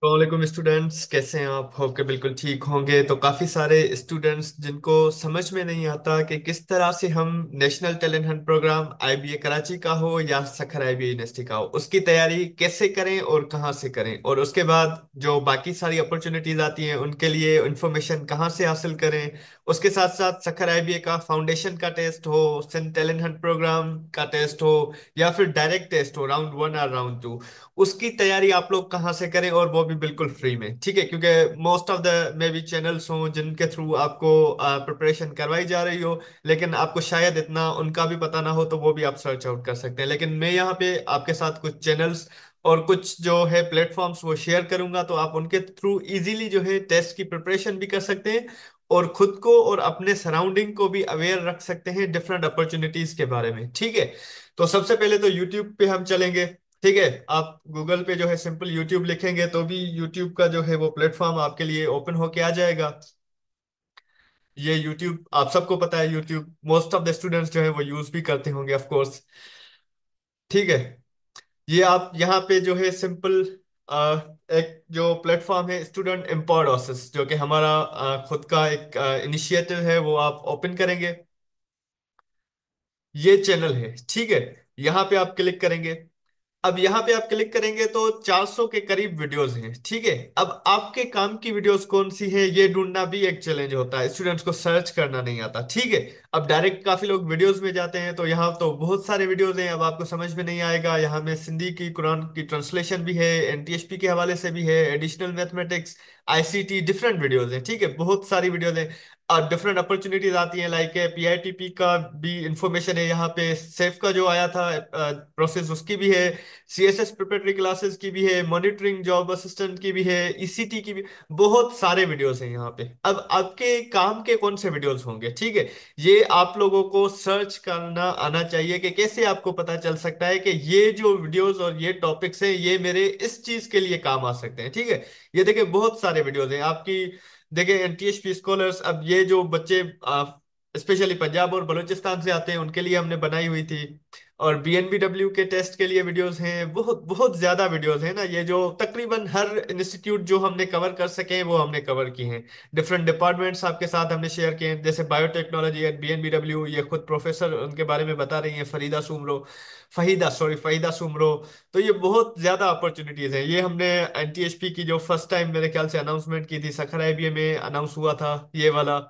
वालेकुम स्टूडेंट्स, कैसे हैं आप? होप के बिल्कुल ठीक होंगे। तो काफी सारे स्टूडेंट्स जिनको समझ में नहीं आता कि किस तरह से हम national talent hunt programme IBA Karachi का हो या सखर आईबीए यूनिवर्सिटी का हो, उसकी तैयारी कैसे करें और कहाँ से करें, और उसके बाद जो बाकी सारी अपॉर्चुनिटीज आती हैं उनके लिए इंफॉर्मेशन कहाँ से हासिल करें। उसके साथ साथ सखर आईबीए का फाउंडेशन का टेस्ट हो, सन टैलेंट हंट प्रोग्राम का टेस्ट हो, या फिर डायरेक्ट टेस्ट हो राउंड 1 और राउंड 2, उसकी तैयारी आप लोग कहाँ से करें, और वो भी बिल्कुल फ्री में। ठीक है, क्योंकि most of the may be channels हों जिनके थ्रू आपको प्रिपरेशन करवाई जा रही हो, लेकिन आपको शायद इतना उनका भी पता ना हो, तो वो भी आप सर्च आउट कर सकते हैं। लेकिन मैं यहाँ पे आपके साथ कुछ चैनल्स और कुछ जो है प्लेटफॉर्म्स वो शेयर करूंगा, तो आप उनके थ्रू इजीली जो है टेस्ट की प्रिपरेशन भी कर सकते हैं, और खुद को और अपने सराउंडिंग को भी अवेयर रख सकते हैं डिफरेंट अपॉर्चुनिटीज के बारे में। ठीक है, तो सबसे पहले तो यूट्यूब पे हम चलेंगे। ठीक है, आप गूगल पे जो है सिंपल यूट्यूब लिखेंगे तो भी यूट्यूब का जो है वो प्लेटफॉर्म आपके लिए ओपन होके आ जाएगा। ये यूट्यूब आप सबको पता है, YouTube most of the students जो है वो यूज भी करते होंगे ऑफ कोर्स। ठीक है, ये आप यहाँ पे जो है सिंपल एक जो प्लेटफॉर्म है स्टूडेंट एम्पावर्ड ओसिस, जो कि हमारा खुद का एक इनिशिएटिव है, वो आप ओपन करेंगे। ये चैनल है। ठीक है, यहाँ पे आप क्लिक करेंगे। अब यहाँ पे आप क्लिक करेंगे तो 400 के करीब वीडियोस हैं। ठीक है, अब आपके काम की वीडियोस कौन सी है ये ढूंढना भी एक चैलेंज होता है, स्टूडेंट्स को सर्च करना नहीं आता। ठीक है, अब डायरेक्ट काफी लोग वीडियोस में जाते हैं, तो यहाँ तो बहुत सारे वीडियोस हैं, अब आपको समझ में नहीं आएगा। यहाँ में सिंधी की कुरान की ट्रांसलेशन भी है, एनटीएसपी के हवाले से भी है, additional mathematics, ICT, different videos हैं। ठीक है, बहुत सारी वीडियोस हैं, और डिफरेंट अपॉर्चुनिटीज आती हैं, लाइक पीआईटीपी का भी इंफॉर्मेशन है यहाँ पे, सेफ का जो आया था प्रोसेस उसकी भी है, सीएसएस प्रिपरेटरी क्लासेस की भी है, मॉनिटरिंग जॉब असिस्टेंट की भी है, ईसीटी की भी। बहुत सारे वीडियोस हैं यहाँ पे। अब आपके काम के कौन से वीडियोस होंगे, ठीक है, ये आप लोगों को सर्च करना आना चाहिए कि कैसे आपको पता चल सकता है कि ये जो वीडियोस और ये टॉपिक्स हैं ये मेरे इस चीज के लिए काम आ सकते हैं। ठीक है, ये देखिए बहुत सारे वीडियोस हैं आपकी। देखिए एनटीएसपी स्कॉलर्स, अब ये जो बच्चे स्पेशली पंजाब और बलूचिस्तान से आते हैं उनके लिए हमने बनाई हुई थी, और बीएनबीडब्ल्यू के टेस्ट के लिए वीडियोस हैं, बहुत बहुत ज्यादा वीडियोस हैं ना, ये जो तकरीबन हर इंस्टीट्यूट जो हमने कवर कर सके हैं वो हमने कवर की हैं। डिफरेंट डिपार्टमेंट्स आपके साथ हमने शेयर किए हैं, जैसे बायोटेक्नोलॉजी एट बीएनबीडब्ल्यू, ये खुद प्रोफेसर उनके बारे में बता रही हैं, फरीदा सुमरो। तो ये बहुत ज्यादा अपॉर्चुनिटीज हैं। ये हमने एनटीएचपी की जो फर्स्ट टाइम मेरे ख्याल से अनाउंसमेंट की थी, सखर आईबीए में अनाउंस हुआ था ये वाला।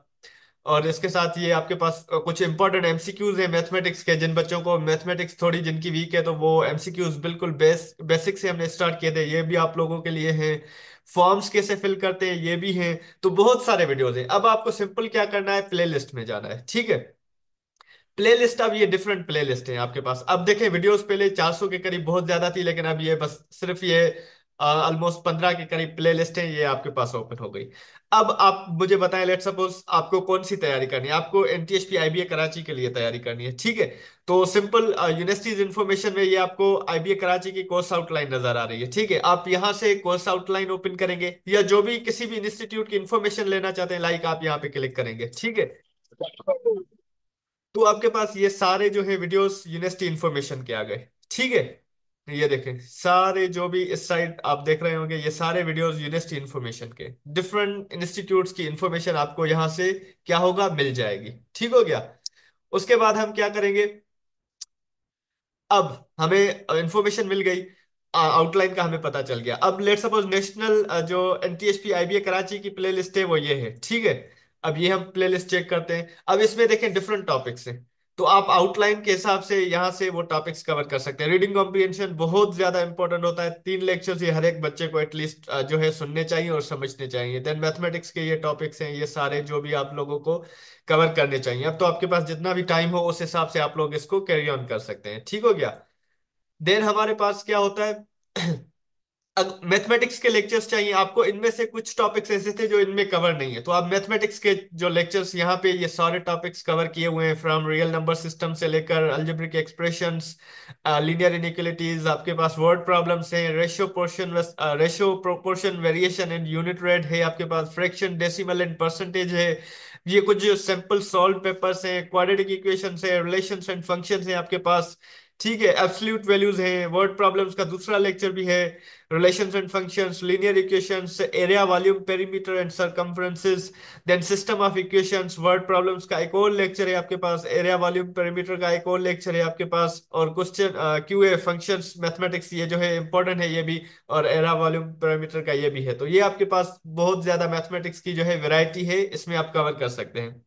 और इसके साथ ये आपके पास कुछ इंपॉर्टेंट एमसीक्यूज हैं मैथमेटिक्स के, जिन बच्चों को मैथमेटिक्स थोड़ी जिनकी वीक है, तो वो एमसीक्यूज बिल्कुल बेसिक से हमने स्टार्ट किए थे, ये भी आप लोगों के लिए हैं। फॉर्म्स कैसे फिल करते हैं ये भी हैं। तो बहुत सारे वीडियोस हैं। अब आपको सिंपल क्या करना है, प्ले लिस्ट में जाना है। ठीक है, प्ले लिस्ट, अब ये डिफरेंट प्ले लिस्ट है आपके पास। अब देखें, वीडियोस पहले 400 के करीब बहुत ज्यादा थी, लेकिन अब ये बस सिर्फ ये ऑलमोस्ट 15 के करीब प्ले लिस्ट है, ये आपके पास ओपन हो गई। अब आप मुझे बताएं, लेट सपोज आपको कौन सी तैयारी करनी है, आपको एनटीएचपी आईबीए कराची के लिए तैयारी करनी है। ठीक है, तो सिंपल यूनिवर्सिटीज इंफॉर्मेशन में ये आपको आईबीए कराची की कोर्स आउटलाइन नजर आ रही है। ठीक है, आप यहाँ से कोर्स आउटलाइन ओपन करेंगे, या जो भी किसी भी इंस्टीट्यूट की इंफॉर्मेशन लेना चाहते हैं, लाइक आप यहाँ पे क्लिक करेंगे। ठीक है, तो आपके पास ये सारे जो है वीडियोस यूनिवर्सिटी इंफॉर्मेशन के आ गए। ठीक है, ये देखें सारे जो भी इस साइड आप देख रहे होंगे, ये सारे वीडियोस यूनिवर्सिटी इंफॉर्मेशन के, डिफरेंट इंस्टीट्यूट्स की इंफॉर्मेशन आपको यहाँ से क्या होगा, मिल जाएगी। ठीक हो गया। उसके बाद हम क्या करेंगे, अब हमें इंफॉर्मेशन मिल गई, आउटलाइन का हमें पता चल गया। अब लेट सपोज नेशनल जो एनटीएचपी आईबीए कराची की प्ले लिस्ट है वो ये है। ठीक है, अब ये हम प्ले लिस्ट चेक करते हैं। अब इसमें देखें डिफरेंट टॉपिक्स हैं, तो आप आउटलाइन के हिसाब से यहाँ से वो टॉपिक्स कवर कर सकते हैं। रीडिंग कॉम्प्रिहेंशन बहुत ज्यादा इंपॉर्टेंट होता है, 3 लेक्चर्स ये हर एक बच्चे को एटलीस्ट जो है सुनने चाहिए और समझने चाहिए। देन मैथमेटिक्स के ये टॉपिक्स हैं, ये सारे जो भी आप लोगों को कवर करने चाहिए। अब तो आपके पास जितना भी टाइम हो उस हिसाब से आप लोग इसको कैरी ऑन कर सकते हैं। ठीक हो गया। देन हमारे पास क्या होता है, मैथमेटिक्स के लेक्चर्स चाहिए आपको, इनमें से कुछ टॉपिक्स ऐसे थे जो इनमें कवर नहीं है, तो आप मैथमेटिक्स के जो लेक्चर्स यहाँ पे ये सारे टॉपिक्स कवर किए हुए हैं, फ्रॉम रियल नंबर सिस्टम से लेकर अलजेब्रिक एक्सप्रेशंस, लीनियर इनइक्वालिटीज, आपके पास वर्ड प्रॉब्लम्स हैं, ratio proportion variation and unit rate है, आपके पास फ्रैक्शन डेसिमल एंड परसेंटेज है, ये कुछ जो सिंपल सॉल्व पेपर्स हैं, क्वाड्रेटिक इक्वेशंस है, रिलेशंस एंड फंक्शंस हैं आपके पास। ठीक है, एब्सोल्यूट वैल्यूज हैं, वर्ड प्रॉब्लम्स का दूसरा लेक्चर भी है, relations and functions, linear equations, area volume perimeter and circumferences, then system of equations, word problems का एक और लेक्चर है आपके पास, एरिया वॉल्यूम पेरीमीटर का एक और लेक्चर है आपके पास, और क्वेश्चन क्यूए फंक्शंस मैथमेटिक्स ये जो है इंपॉर्टेंट है ये भी, और एरिया वॉल्यूम पेरीमीटर का ये भी है। तो ये आपके पास बहुत ज्यादा मैथमेटिक्स की जो है वैरायटी है, इसमें आप कवर कर सकते हैं।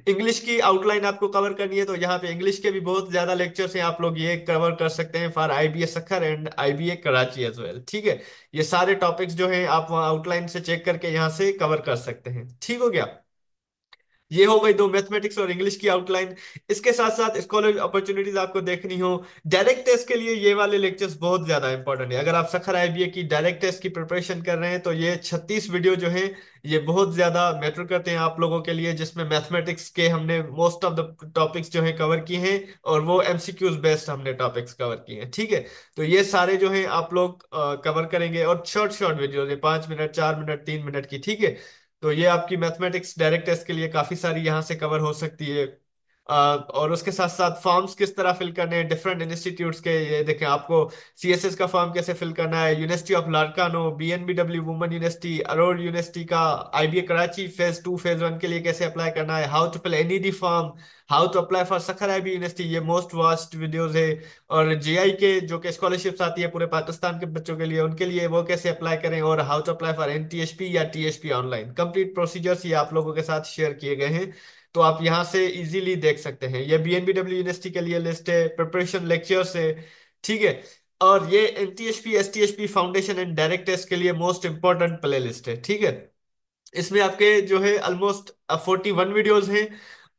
इंग्लिश की आउटलाइन आपको कवर करनी है तो यहाँ पे इंग्लिश के भी बहुत ज्यादा लेक्चर्स हैं, आप लोग ये कवर कर सकते हैं for IBA Sukkur and IBA Karachi as well. ठीक है, ये सारे टॉपिक्स जो हैं आप वहाँ आउटलाइन से चेक करके यहाँ से कवर कर सकते हैं। ठीक हो गया, ये हो गई दो मैथमेटिक्स और इंग्लिश की आउटलाइन। इसके साथ साथ स्कॉलर अपॉर्चुनिटीज आपको देखनी हो, डायरेक्ट टेस्ट के लिए ये वाले लेक्चर्स बहुत ज्यादा इंपॉर्टेंट है। अगर आप सखर आईबीए की डायरेक्ट टेस्ट की प्रिपरेशन कर रहे हैं तो ये 36 वीडियो जो है ये बहुत ज्यादा मैटर करते हैं आप लोगों के लिए, जिसमें मैथमेटिक्स के हमने मोस्ट ऑफ द टॉपिक्स जो है कवर किए हैं, और वो एमसीक्यूज बेस्ड हमने टॉपिक्स कवर किए हैं। ठीक है, तो ये सारे जो है आप लोग कवर करेंगे, और शॉर्ट शॉर्ट वीडियो है, 5 मिनट, 4 मिनट, 3 मिनट की। ठीक है, तो ये आपकी मैथमेटिक्स डायरेक्ट टेस्ट के लिए काफी सारी यहाँ से कवर हो सकती है। और उसके साथ साथ फॉर्म्स किस तरह फिल करने हैं डिफरेंट इंस्टीट्यूट्स के, ये देखें आपको सीएसएस का फॉर्म कैसे फिल करना है, university of Larkana, BNBW women university, Aror university का आईबीए कराची फेज 2 फेज 1 के लिए कैसे अप्लाई करना है, how to fill NED form, how to apply for Sukkur IB university, ये मोस्ट वास्ट वीडियोज है। और जेआई के जो कि स्कॉलरशिप्स आती है पूरे पाकिस्तान के बच्चों के लिए, उनके लिए वो कैसे अप्लाई करें, और हाउ टू अप्लाई फॉर एनटीएचपी या टीएचपी ऑनलाइन, कंप्लीट प्रोसीजर्स ये आप लोगों के साथ शेयर किए गए हैं। तो आप यहाँ से इजीली देख सकते हैं, ये बीएनबीडब्ल्यू यूनिवर्सिटी के लिए लिस्ट है, प्रिपरेशन लेक्चर्स है। ठीक है, और ये एनटीएचपी एसटीएचपी फाउंडेशन एंड डायरेक्ट टेस्ट के लिए मोस्ट इंपॉर्टेंट प्ले लिस्ट है। ठीक है, इसमें आपके जो है ऑलमोस्ट 41 वीडियोज हैं,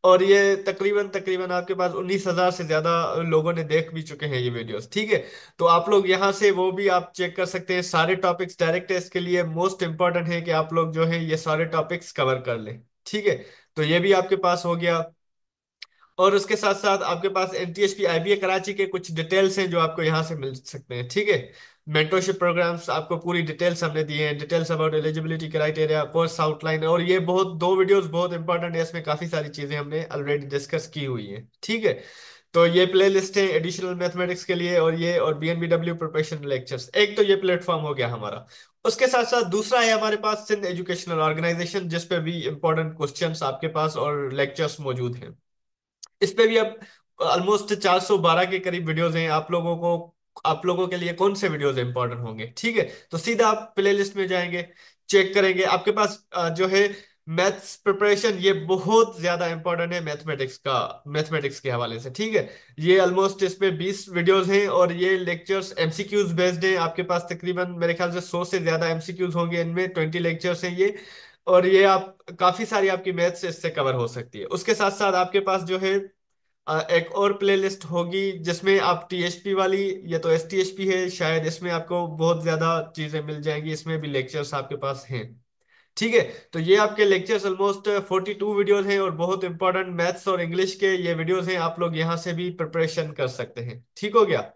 और ये तकरीबन तकरीबन आपके पास 19,000 से ज्यादा लोगों ने देख भी चुके हैं ये वीडियोस। ठीक है, तो आप लोग यहाँ से वो भी आप चेक कर सकते हैं, सारे टॉपिक्स डायरेक्ट टेस्ट के लिए मोस्ट इंपॉर्टेंट है कि आप लोग जो है ये सारे टॉपिक्स कवर कर लें। ठीक है, तो ये भी आपके पास हो गया। और उसके साथ साथ आपके पास एनटीएचपी आईबीए कराची के कुछ डिटेल्स हैं जो आपको यहाँ से मिल सकते हैं। ठीक है, मेंटरशिप प्रोग्राम्स आपको पूरी डिटेल्स हमने दिए हैं, details about eligibility criteria, course outline, और ये बहुत दो वीडियोस बहुत इंपॉर्टेंट है, इसमें काफी सारी चीजें हमने ऑलरेडी डिस्कस की हुई हैं। ठीक है, तो ये प्ले लिस्ट है एडिशनल मैथमेटिक्स के लिए, और ये और बीएनबीडब्ल्यू प्रिपरेशन लेक्चर्स, एक तो ये प्लेटफॉर्म हो गया हमारा। उसके साथ साथ दूसरा है हमारे पास सिंध एजुकेशनल ऑर्गेनाइजेशन, जिस पे भी इंपॉर्टेंट क्वेश्चंस आपके पास और लेक्चर्स मौजूद हैं। इस पे भी अब ऑलमोस्ट 412 के करीब वीडियोस हैं। आप लोगों के लिए कौन से वीडियोस इंपॉर्टेंट होंगे? ठीक है, तो सीधा आप प्ले लिस्ट में जाएंगे, चेक करेंगे, आपके पास जो है मैथ्स प्रिपरेशन ये बहुत ज्यादा इंपॉर्टेंट है मैथमेटिक्स के हवाले से। ठीक है, ये ऑलमोस्ट इस पे 20 वीडियोस हैं, और ये लेक्चर्स एमसीक्यूज बेस्ड हैं। आपके पास तकरीबन मेरे ख्याल से 100 से ज्यादा एमसीक्यूज होंगे, इनमें 20 लेक्चर्स हैं ये। और ये आप काफी सारी आपकी मैथ्स इससे कवर हो सकती है। उसके साथ साथ आपके पास जो है एक और प्लेलिस्ट होगी जिसमें आप टीएचपी वाली, या तो एसटीएचपी है शायद, इसमें आपको बहुत ज्यादा चीजें मिल जाएंगी, इसमें भी लेक्चर्स आपके पास हैं। ठीक है, तो ये आपके लेक्चर्स ऑलमोस्ट 42 वीडियोस हैं, और बहुत इंपॉर्टेंट मैथ्स और इंग्लिश के ये वीडियोस हैं, आप लोग यहाँ से भी प्रिपरेशन कर सकते हैं। ठीक हो गया,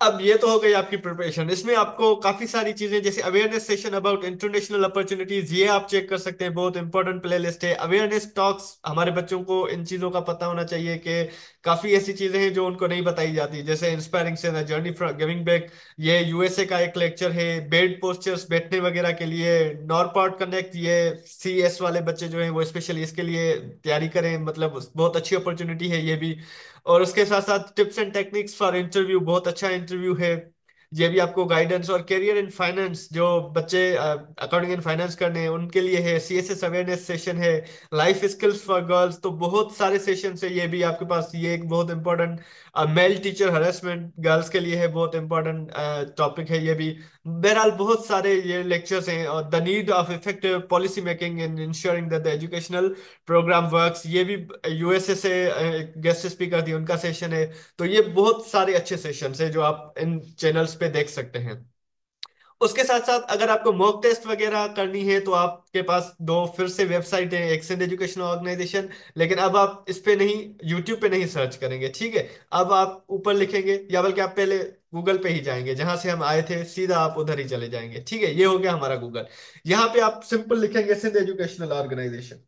अब ये तो हो गई आपकी प्रिपरेशन। इसमें आपको काफी सारी चीजें जैसे awareness session about international opportunities, ये आप चेक कर सकते हैं, बहुत इंपॉर्टेंट प्ले लिस्ट है। अवेयरनेस टॉक्स, हमारे बच्चों को इन चीजों का पता होना चाहिए कि काफी ऐसी चीजें हैं जो उनको नहीं बताई जाती, जैसे इंस्पायरिंग से जर्नी फ्रॉम गिविंग बैक, ये यूएसए का एक लेक्चर है, बेड पोस्चर्स बैठने वगैरह के लिए, नॉरपॉड कनेक्ट, ये सीएस वाले बच्चे जो हैं वो स्पेशली इसके लिए तैयारी करें, मतलब बहुत अच्छी अपॉर्चुनिटी है ये भी। और उसके साथ साथ tips and techniques for interview, बहुत अच्छा इंटरव्यू है ये भी आपको गाइडेंस। और करियर इन फाइनेंस, जो बच्चे अकाउंटिंग एंड फाइनेंस करने हैं उनके लिए है, सीएसएस अवेयरनेस सेशन है, लाइफ स्किल्स फॉर गर्ल्स, तो बहुत सारे सेशन है ये भी आपके पास। ये एक बहुत important male teacher harassment girls के लिए है, बहुत इंपॉर्टेंट टॉपिक है ये भी। बहरहाल बहुत सारे ये लेक्चर्स हैं। और the need of effective policy making in ensuring that the educational programme works, ये भी यूएसए से गेस्ट स्पीकर थी, उनका सेशन है। तो ये बहुत सारे अच्छे सेशन है जो आप इन चैनल्स पे देख सकते हैं। उसके साथ साथ अगर आपको मॉक टेस्ट वगैरह करनी है तो आपके पास दो फिर से वेबसाइट है, एक्सेंड एजुकेशन ऑर्गेनाइजेशन, लेकिन अब आप इस पे नहीं, यूट्यूब पे नहीं सर्च करेंगे। ठीक है, अब आप ऊपर लिखेंगे, या बल्कि आप पहले गूगल पे ही जाएंगे, जहां से हम आए थे सीधा आप उधर ही चले जाएंगे। ठीक है, ये हो गया हमारा गूगल। यहाँ पे आप सिंपल लिखेंगे सिंध एजुकेशनल ऑर्गेनाइजेशन।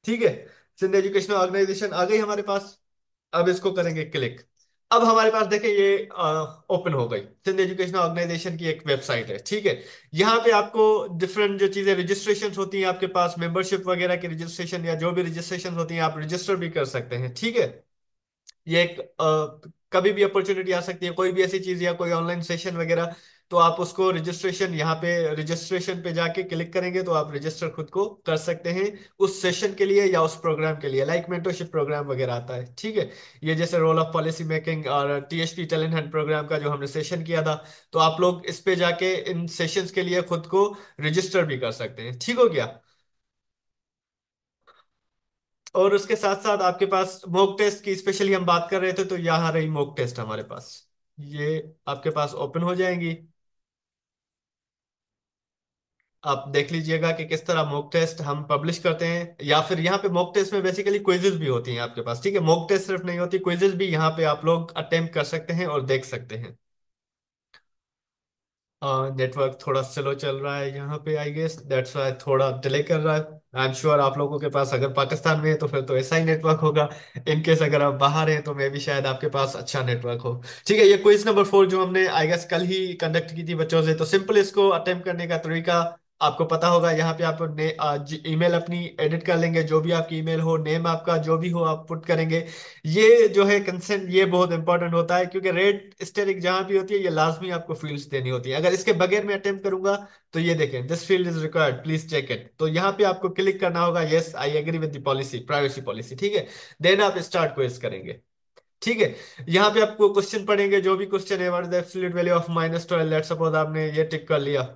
ठीक है, सिंध एजुकेशनल ऑर्गेनाइजेशन आ गई हमारे पास। अब इसको करेंगे क्लिक। अब हमारे पास देखें ये ओपन हो गई सिंध एजुकेशन ऑर्गेनाइजेशन की एक वेबसाइट है, ठीक है। यहाँ पे आपको डिफरेंट जो चीजें रजिस्ट्रेशन होती हैं आपके पास, मेंबरशिप वगैरह की रजिस्ट्रेशन या जो भी रजिस्ट्रेशन होती हैं, आप रजिस्टर भी कर सकते हैं, ठीक है। ये एक कभी भी अपॉर्चुनिटी आ सकती है, कोई भी ऐसी चीज या कोई ऑनलाइन सेशन वगैरह, तो आप उसको रजिस्ट्रेशन यहाँ पे रजिस्ट्रेशन पे जाके क्लिक करेंगे तो आप रजिस्टर खुद को कर सकते हैं उस सेशन के लिए या उस प्रोग्राम के लिए, लाइक मेंटरशिप प्रोग्राम वगैरह आता है, ठीक है। ये जैसे रोल ऑफ पॉलिसी मेकिंग और टीएचपी टैलेंट हंट प्रोग्राम का जो हमने सेशन किया था, तो आप लोग इस पे जाके इन सेशंस के लिए खुद को रजिस्टर भी कर सकते हैं, ठीक हो गया। और उसके साथ साथ आपके पास मॉक टेस्ट की स्पेशली हम बात कर रहे थे, तो यहाँ रही मॉक टेस्ट हमारे पास, ये आपके पास ओपन हो जाएंगी। आप देख लीजिएगा कि किस तरह मॉक टेस्ट हम पब्लिश करते हैं, या फिर यहाँ पे मॉक टेस्ट में बेसिकली क्विजेज भी होती हैं आपके पास, ठीक है। मॉक टेस्ट सिर्फ नहीं होती, क्विजेज भी यहाँ पे आप लोग अटेम्प्ट कर सकते हैं और देख सकते हैं। नेटवर्क थोड़ा स्लो चल रहा है यहाँ पे, आई गेस दैट्स वाई थोड़ा डिले कर रहा है। आई एम श्योर आप लोगों के पास अगर पाकिस्तान में है तो फिर तो ऐसा ही नेटवर्क होगा। इन केस अगर आप बाहर हैं तो मे भी शायद आपके पास अच्छा नेटवर्क हो। ठीक है, ये क्विज नंबर 4 जो हमने आई गेस कल ही कंडक्ट की थी बच्चों से, तो सिंपल इसको अटेम्प्ट करने का तरीका आपको पता होगा। यहाँ पे आप ईमेल अपनी एडिट कर लेंगे, जो भी आपकी ईमेल हो, नेम आपका जो भी हो आप पुट करेंगे। ये जो है कंसेंट, ये बहुत इंपॉर्टेंट होता है, क्योंकि रेड स्टेरिक जहां भी होती है ये लाजमी आपको फील्ड्स देनी होती है। अगर इसके बगैर मैं अटेम्प्ट करूंगा तो ये देखें, this field is required please check it, तो यहाँ पे आपको क्लिक करना होगा, yes I agree with the policy, privacy policy, ठीक है। देन आप स्टार्ट क्वेज करेंगे, ठीक है। यहाँ पे आपको क्वेश्चन पढ़ेंगे, जो भी क्वेश्चन है, what is the absolute value of -12, let's suppose आपने ये टिक कर लिया,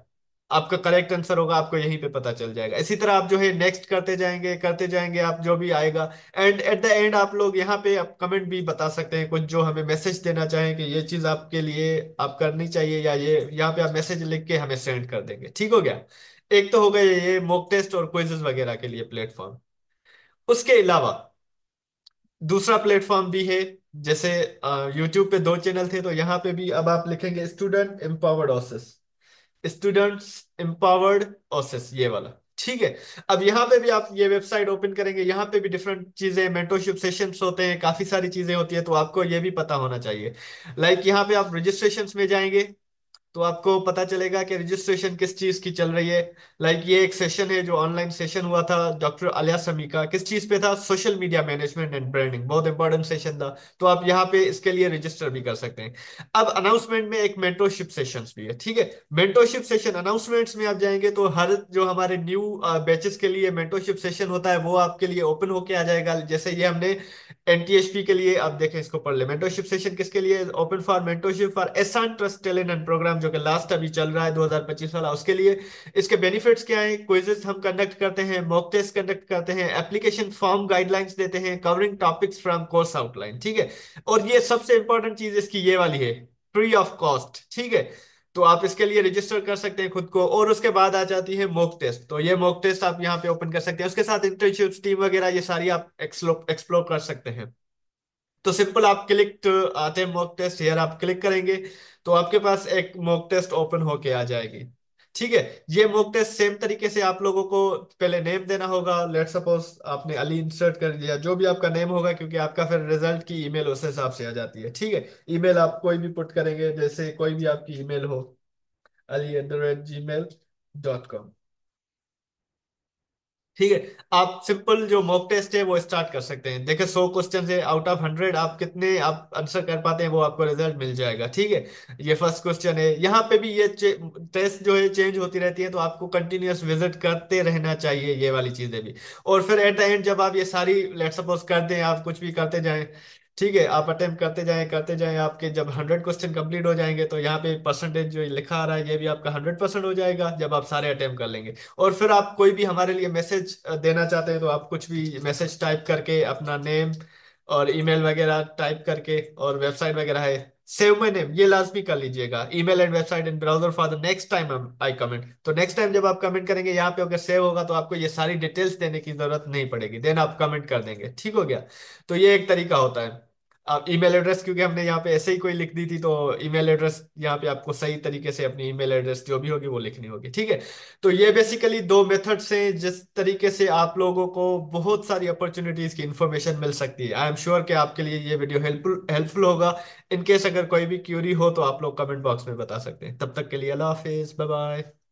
आपका करेक्ट आंसर होगा, आपको यहीं पे पता चल जाएगा। इसी तरह आप जो है नेक्स्ट करते जाएंगे आप जो भी आएगा, एंड एट द एंड आप लोग यहाँ पे आप कमेंट भी बता सकते हैं, कुछ जो हमें मैसेज देना चाहें कि ये चीज आपके लिए आप करनी चाहिए, या ये यहाँ पे आप मैसेज लिख के हमें सेंड कर देंगे, ठीक हो गया। एक तो हो गया ये मॉक टेस्ट और क्विजेस वगैरह के लिए प्लेटफॉर्म। उसके अलावा दूसरा प्लेटफॉर्म भी है, जैसे यूट्यूब पे 2 चैनल थे, तो यहाँ पे भी अब आप लिखेंगे student empowered Oasis, students empowered Oasis, ये वाला, ठीक है। अब यहाँ पे भी आप ये वेबसाइट ओपन करेंगे, यहाँ पे भी डिफरेंट चीजें, मेंटरशिप सेशंस होते हैं, काफी सारी चीजें होती है, तो आपको ये भी पता होना चाहिए। लाइक यहाँ पे आप रजिस्ट्रेशंस में जाएंगे तो आपको पता चलेगा कि रजिस्ट्रेशन किस चीज की चल रही है। लाइक ये एक सेशन है जो ऑनलाइन सेशन हुआ था डॉक्टर आलिया समी का, किस चीज पे था, social media management and branding, बहुत इंपॉर्टेंट सेशन था। तो आप यहाँ पे इसके लिए रजिस्टर भी कर सकते हैं। अब अनाउंसमेंट में एक मेंटरशिप सेशंस भी है, ठीक है। मेंटरशिप सेशन अनाउंसमेंट्स में आप जाएंगे तो हर जो हमारे न्यू बैचेस के लिए मेंटरशिप सेशन होता है वो आपके लिए ओपन होके आ जाएगा। जैसे ये हमने एनटीएचपी के लिए, आप देखें इसको पढ़ ले, मेंटरशिप सेशन किसके लिए, open for mentorship for Ehsaas trust talent and program, जो कि लास्ट अभी चल रहा है 2025 वाला, उसके लिए। इसके बेनिफिट्स क्या है, क्विजेस हम कंडक्ट करते हैं, मॉक टेस्ट कंडक्ट करते हैं, एप्लीकेशन फॉर्म गाइडलाइंस देते हैं, covering topics from course outline, ठीक है। और ये सबसे इंपॉर्टेंट चीज इसकी ये वाली है, फ्री ऑफ कॉस्ट, ठीक है। तो आप इसके लिए रजिस्टर कर सकते हैं खुद को। और उसके बाद आ जाती है मॉक टेस्ट, तो ये मॉक टेस्ट आप यहाँ पे ओपन कर सकते हैं, उसके साथ इंटर्नशिप टीम वगैरह ये सारी आप एक्सप्लोर कर सकते हैं। तो सिंपल आप क्लिक आते हैं मॉक टेस्ट, हेयर आप क्लिक करेंगे तो आपके पास एक मॉक टेस्ट ओपन होके आ जाएगी, ठीक है। ये मॉक टेस्ट सेम तरीके से आप लोगों को पहले नेम देना होगा, लेट सपोज आपने अली इंसर्ट कर दिया, जो भी आपका नेम होगा, क्योंकि आपका फिर रिजल्ट की ईमेल उस हिसाब से आ जाती है, ठीक है। ईमेल आप कोई भी पुट करेंगे, जैसे कोई भी आपकी ईमेल हो, ali@gmail.com, ठीक है। आप सिंपल जो मॉक टेस्ट है वो स्टार्ट कर सकते हैं। देखिए 100 क्वेश्चन है, आउट ऑफ 100 आप कितने आप आंसर कर पाते हैं वो आपको रिजल्ट मिल जाएगा, ठीक है। ये फर्स्ट क्वेश्चन है। यहाँ पे भी ये टेस्ट जो है चेंज होती रहती है, तो आपको कंटिन्यूअस विजिट करते रहना चाहिए, ये वाली चीजें भी। और फिर एट द एंड जब आप ये सारी लेट सपोज कर दें, आप कुछ भी करते जाएं, ठीक है, आप अटेम्प्ट करते जाएं, आपके जब 100 क्वेश्चन कंप्लीट हो जाएंगे तो यहाँ पे परसेंटेज जो लिखा आ रहा है ये भी आपका 100% हो जाएगा जब आप सारे अटेम्प्ट कर लेंगे। और फिर आप कोई भी हमारे लिए मैसेज देना चाहते हैं तो आप कुछ भी मैसेज टाइप करके अपना नेम और ईमेल वगैरह टाइप करके, और वेबसाइट वगैरह है, सेव माय नेम ये लाजमी कर लीजिएगा, email and website in browser for the next time I comment. तो नेक्स्ट टाइम जब आप कमेंट करेंगे यहाँ पे अगर सेव होगा तो आपको ये सारी डिटेल्स देने की जरूरत नहीं पड़ेगी, देन आप कमेंट कर देंगे, ठीक हो गया। तो ये एक तरीका होता है। आप ईमेल एड्रेस, क्योंकि हमने यहाँ पे ऐसे ही कोई लिख दी थी, तो ईमेल एड्रेस यहाँ पे आपको सही तरीके से अपनी ईमेल एड्रेस जो भी होगी वो लिखनी होगी, ठीक है। तो ये बेसिकली दो मेथड्स हैं जिस तरीके से आप लोगों को बहुत सारी अपॉर्चुनिटीज की इंफॉर्मेशन मिल सकती है। आई एम श्योर कि आपके लिए ये वीडियो हेल्पफुल हेल्पफुल होगा। इन केस अगर कोई भी क्यूरी हो तो आप लोग कमेंट बॉक्स में बता सकते हैं। तब तक के लिए अल्लाह हाफिज, बाय बाय।